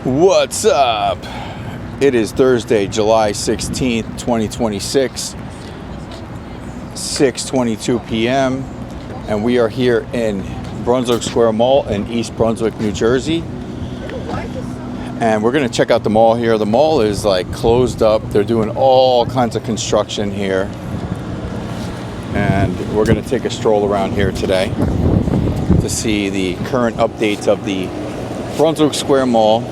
What's up? It is Thursday, July 16th, 2026, 6:22 p.m. and we are here in Brunswick Square Mall in East Brunswick, New Jersey. And we're going to check out the mall here. The mall is like closed up. They're doing all kinds of construction here. And we're going to take a stroll around here today to see the current updates of the Brunswick Square Mall.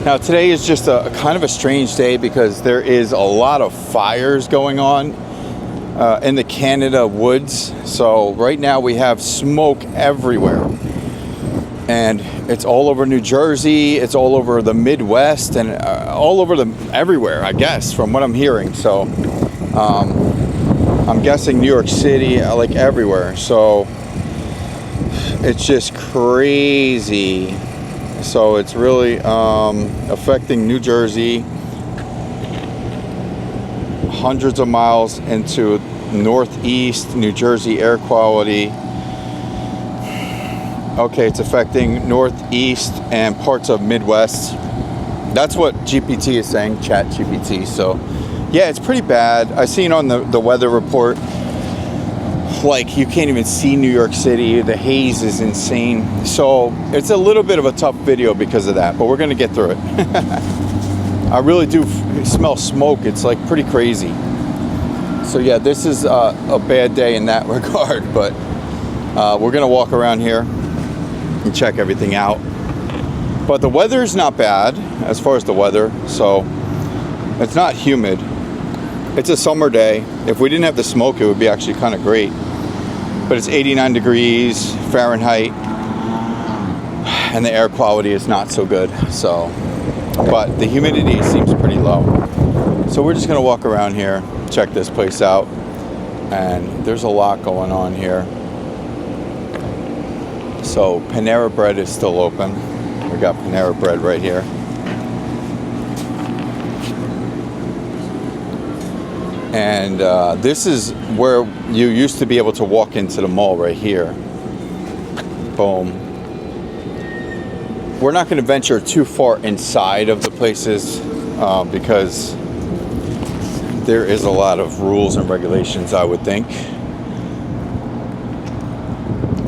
Now today is just a kind of a strange day because there is a lot of fires going on in the Canada woods. So right now we have smoke everywhere. And it's all over New Jersey, it's all over the Midwest, and all over everywhere, I guess, from what I'm hearing. So I'm guessing New York City, like everywhere. So it's just crazy. So it's really affecting New Jersey, hundreds of miles into northeast New Jersey air quality. Okay, it's affecting northeast and parts of Midwest. That's what GPT is saying, Chat GPT. So yeah, it's pretty bad. I seen on the weather report, like you can't even see New York City. The haze is insane. So it's a little bit of a tough video because of that, but we're gonna get through it. I really do smell smoke. It's like pretty crazy. So yeah, this is a bad day in that regard, but we're gonna walk around here and check everything out. But the weather's not bad as far as the weather, so it's not humid. It's a summer day. If we didn't have the smoke, it would be actually kind of great. But it's 89 degrees Fahrenheit, and the air quality is not so good. So, but the humidity seems pretty low. So we're just gonna walk around here, check this place out, and there's a lot going on here. So Panera Bread is still open. We got Panera Bread right here. And this is where you used to be able to walk into the mall right here. Boom. We're not going to venture too far inside of the places because there is a lot of rules and regulations, I would think.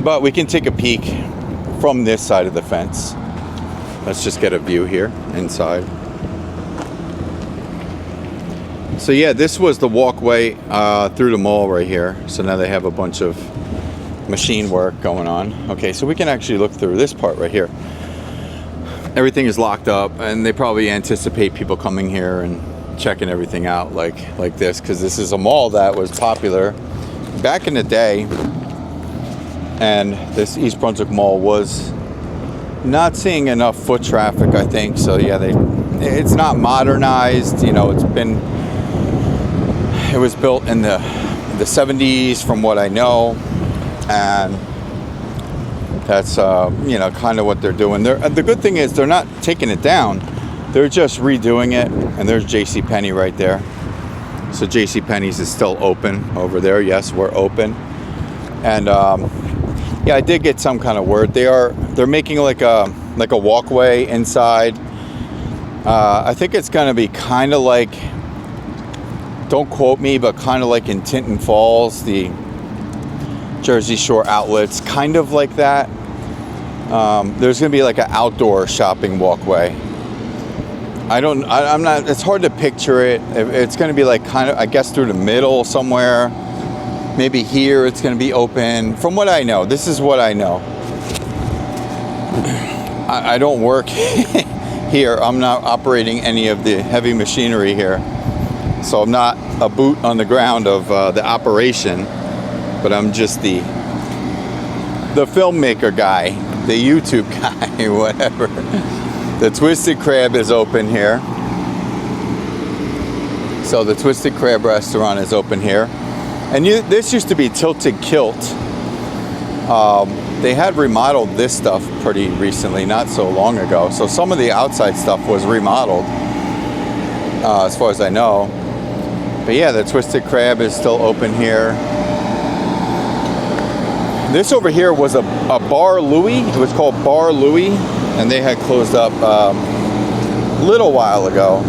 But we can take a peek from this side of the fence. Let's just get a view here inside. So yeah, this was the walkway through the mall right here. So now they have a bunch of machine work going on. Okay, so we can actually look through this part right here. Everything is locked up, and they probably anticipate people coming here and checking everything out like this, because this is a mall that was popular back in the day. And this East Brunswick Mall was not seeing enough foot traffic, I think. So yeah, it's not modernized. You know, it was built in the 70s from what I know, and that's you know, kind of what they're doing. The good thing is they're not taking it down, they're just redoing it. And there's JCPenney right there. So JCPenney's is still open over there. Yes, we're open. And yeah, I did get some kind of word. They're making like a walkway inside. I think it's gonna be kind of like, don't quote me, but kind of like in Tinton Falls, the Jersey Shore outlets, kind of like that. There's gonna be like an outdoor shopping walkway. I'm not, it's hard to picture it. It's gonna be like kind of, I guess, through the middle somewhere. Maybe here it's gonna be open. From what I know, this is what I know. I don't work here. I'm not operating any of the heavy machinery here. So I'm not a boot on the ground of the operation, but I'm just the filmmaker guy, the YouTube guy, whatever. The Twisted Crab is open here. So the Twisted Crab restaurant is open here. And this used to be Tilted Kilt. They had remodeled this stuff pretty recently, not so long ago. So some of the outside stuff was remodeled, as far as I know. But yeah, the Twisted Crab is still open here. This over here was a Bar Louie. It was called Bar Louie. and they had closed up a little while ago.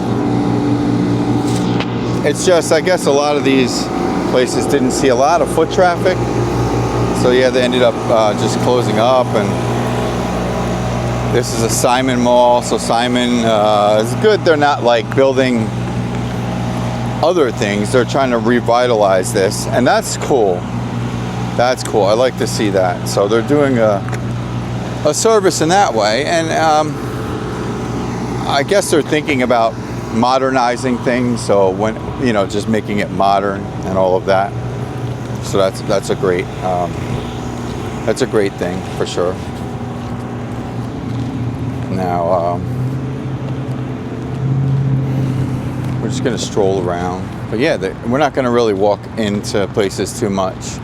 It's just, I guess a lot of these places didn't see a lot of foot traffic, so yeah, they ended up just closing up. And this is a Simon Mall, so Simon is good. They're not like building other things, they're trying to revitalize this, and that's cool. That's cool. I like to see that. So they're doing a service in that way, and I guess they're thinking about modernizing things. So when, you know, just making it modern and all of that. So that's a great thing for sure. Now we're just gonna stroll around, but yeah, we're not gonna really walk into places too much.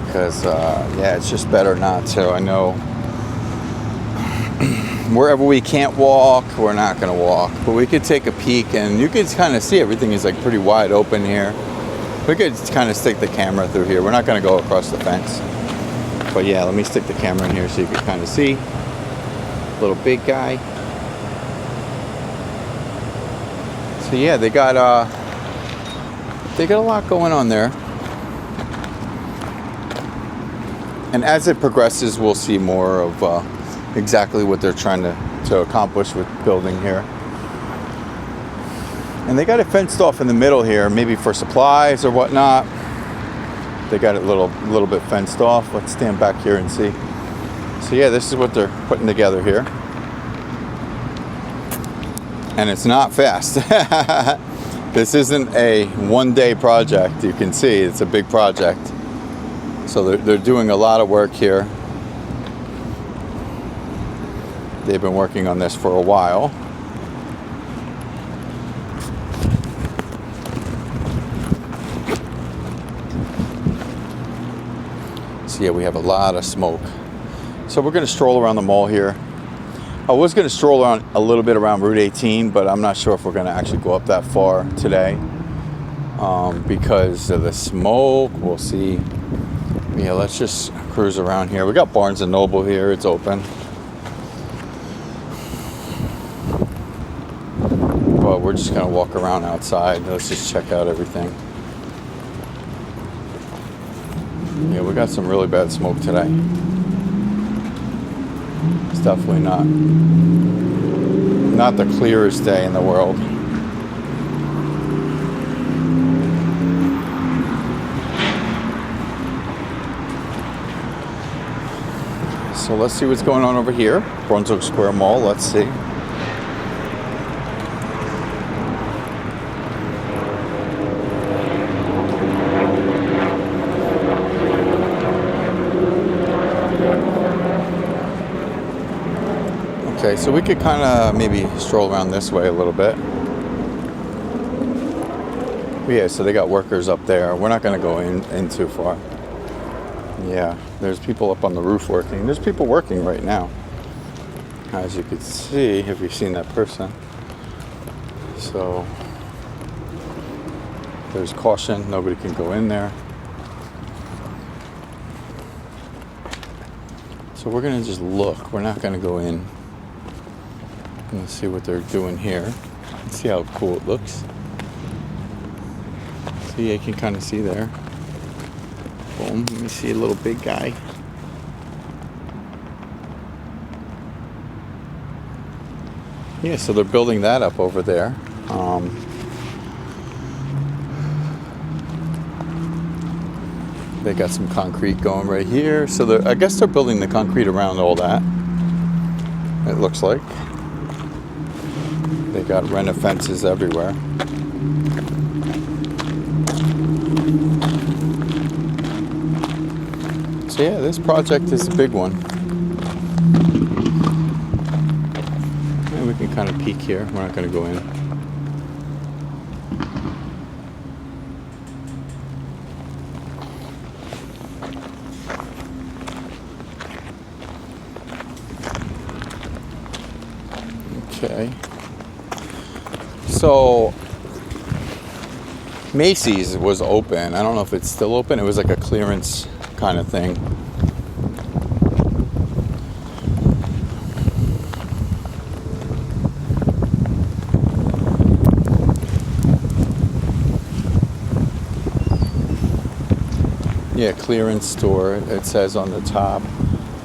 Because yeah, it's just better not to. I know wherever we can't walk, we're not going to walk, but we could take a peek, and you could kind of see everything is like pretty wide open here. We could kind of stick the camera through here. We're not going to go across the fence, but yeah, let me stick the camera in here so you can kind of see. Little big guy. So yeah, they got a lot going on there. And as it progresses, we'll see more of exactly what they're trying to accomplish with building here. And they got it fenced off in the middle here, maybe for supplies or whatnot. They got it a little bit fenced off. Let's stand back here and see. So yeah, this is what they're putting together here. And it's not fast. This isn't a one-day project. You can see it's a big project. So they're doing a lot of work here. They've been working on this for a while. So yeah, we have a lot of smoke. So we're going to stroll around the mall here. I was going to stroll around a little bit around Route 18, but I'm not sure if we're going to actually go up that far today because of the smoke. We'll see. Yeah, let's just cruise around here. We got Barnes & Noble here. It's open. But we're just going to walk around outside. Let's just check out everything. Yeah, we got some really bad smoke today. It's definitely not the clearest day in the world. So let's see what's going on over here. Brunswick Square Mall, let's see. Okay, so we could kind of maybe stroll around this way a little bit. Yeah, so they got workers up there. We're not going to go in too far. Yeah, there's people up on the roof working. There's people working right now, as you can see, if you've seen that person. So there's caution. Nobody can go in there. So we're going to just look. We're not going to go in. Let's see what they're doing here. Let's see how cool it looks. See, you can kind of see there. Boom. Let me see a little big guy. Yeah, so they're building that up over there. They got some concrete going right here. So I guess they're building the concrete around all that. It looks like. They got reno fences everywhere. So yeah, this project is a big one. And we can kind of peek here. We're not going to go in. Okay. So Macy's was open. I don't know if it's still open. It was like a clearance kind of thing. Yeah, clearance store, it says on the top.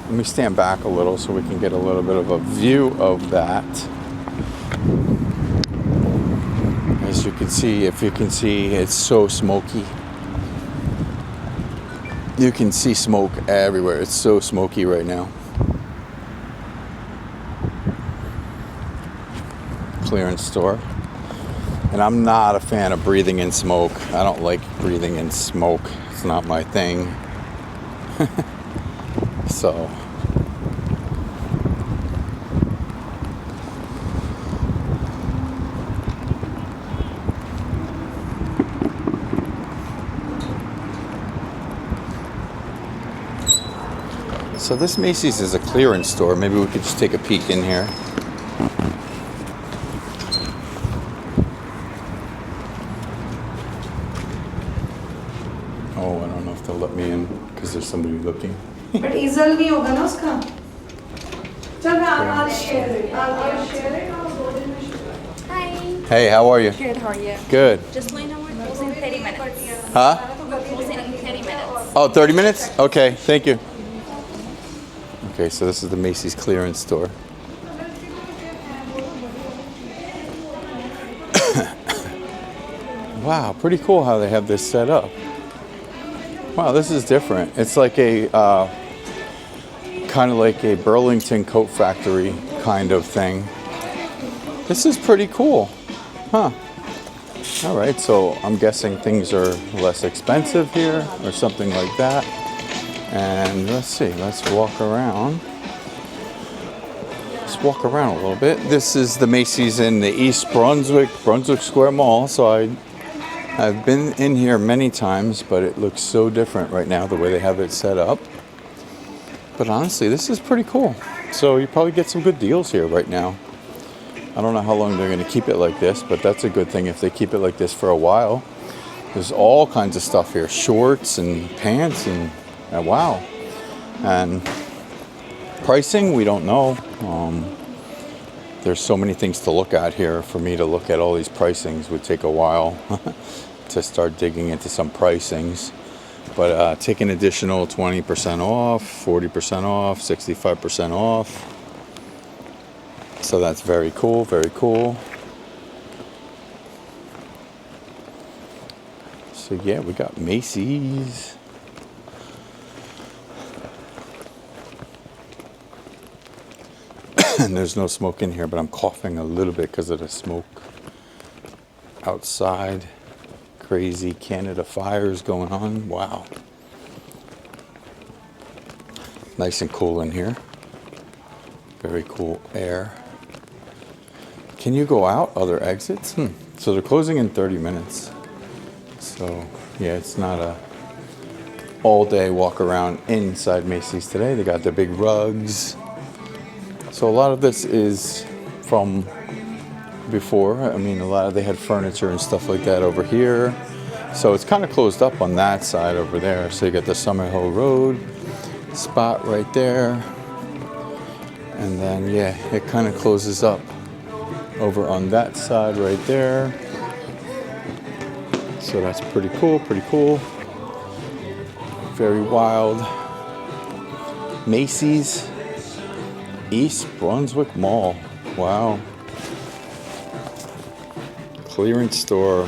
Let me stand back a little so we can get a little bit of a view of that. As you can see, if you can see, it's so smoky. You can see smoke everywhere. It's so smoky right now. Clearance store. And I'm not a fan of breathing in smoke. I don't like breathing in smoke. It's not my thing. So this Macy's is a clearance store. Maybe we could just take a peek in here. Oh, I don't know if they'll let me in because there's somebody looking. But easel nahi hoga na uska. Chal I'll share it. I'll share it. Hi. Hey, how are you? Good, how are you? Good. Just let me know we're closing in 30 minutes. Huh? We're closing in 30 minutes. Oh, 30 minutes? Okay, thank you. Okay, so this is the Macy's clearance store. Wow, pretty cool how they have this set up. Wow, this is different. It's like a kind of like a Burlington coat factory kind of thing. This is pretty cool. Huh. All right, so I'm guessing things are less expensive here or something like that. And let's see, let's walk around. Let's walk around a little bit. This is the Macy's in the East Brunswick Square Mall. So I've been in here many times, but it looks so different right now, the way they have it set up. But honestly, this is pretty cool. So you probably get some good deals here right now. I don't know how long they're going to keep it like this, but that's a good thing if they keep it like this for a while. There's all kinds of stuff here, shorts and pants and wow. And pricing, we don't know. There's so many things to look at here. For me to look at all these pricings would take a while to start digging into some pricings. But take an additional 20% off, 40% off, 65% off. So that's very cool, very cool. So yeah, we got Macy's. And there's no smoke in here, but I'm coughing a little bit because of the smoke outside. Crazy Canada fires going on. Wow. Nice and cool in here. Very cool air. Can you go out other exits? So they're closing in 30 minutes. So yeah, it's not a all day walk around inside Macy's today. They got the big rugs. So a lot of this is from before. I mean, they had furniture and stuff like that over here. So it's kind of closed up on that side over there. So you got the Summerhill Road spot right there. And then, yeah, it kind of closes up over on that side right there. So that's pretty cool, pretty cool. Very wild. Macy's East Brunswick Mall. Wow. Clearance store.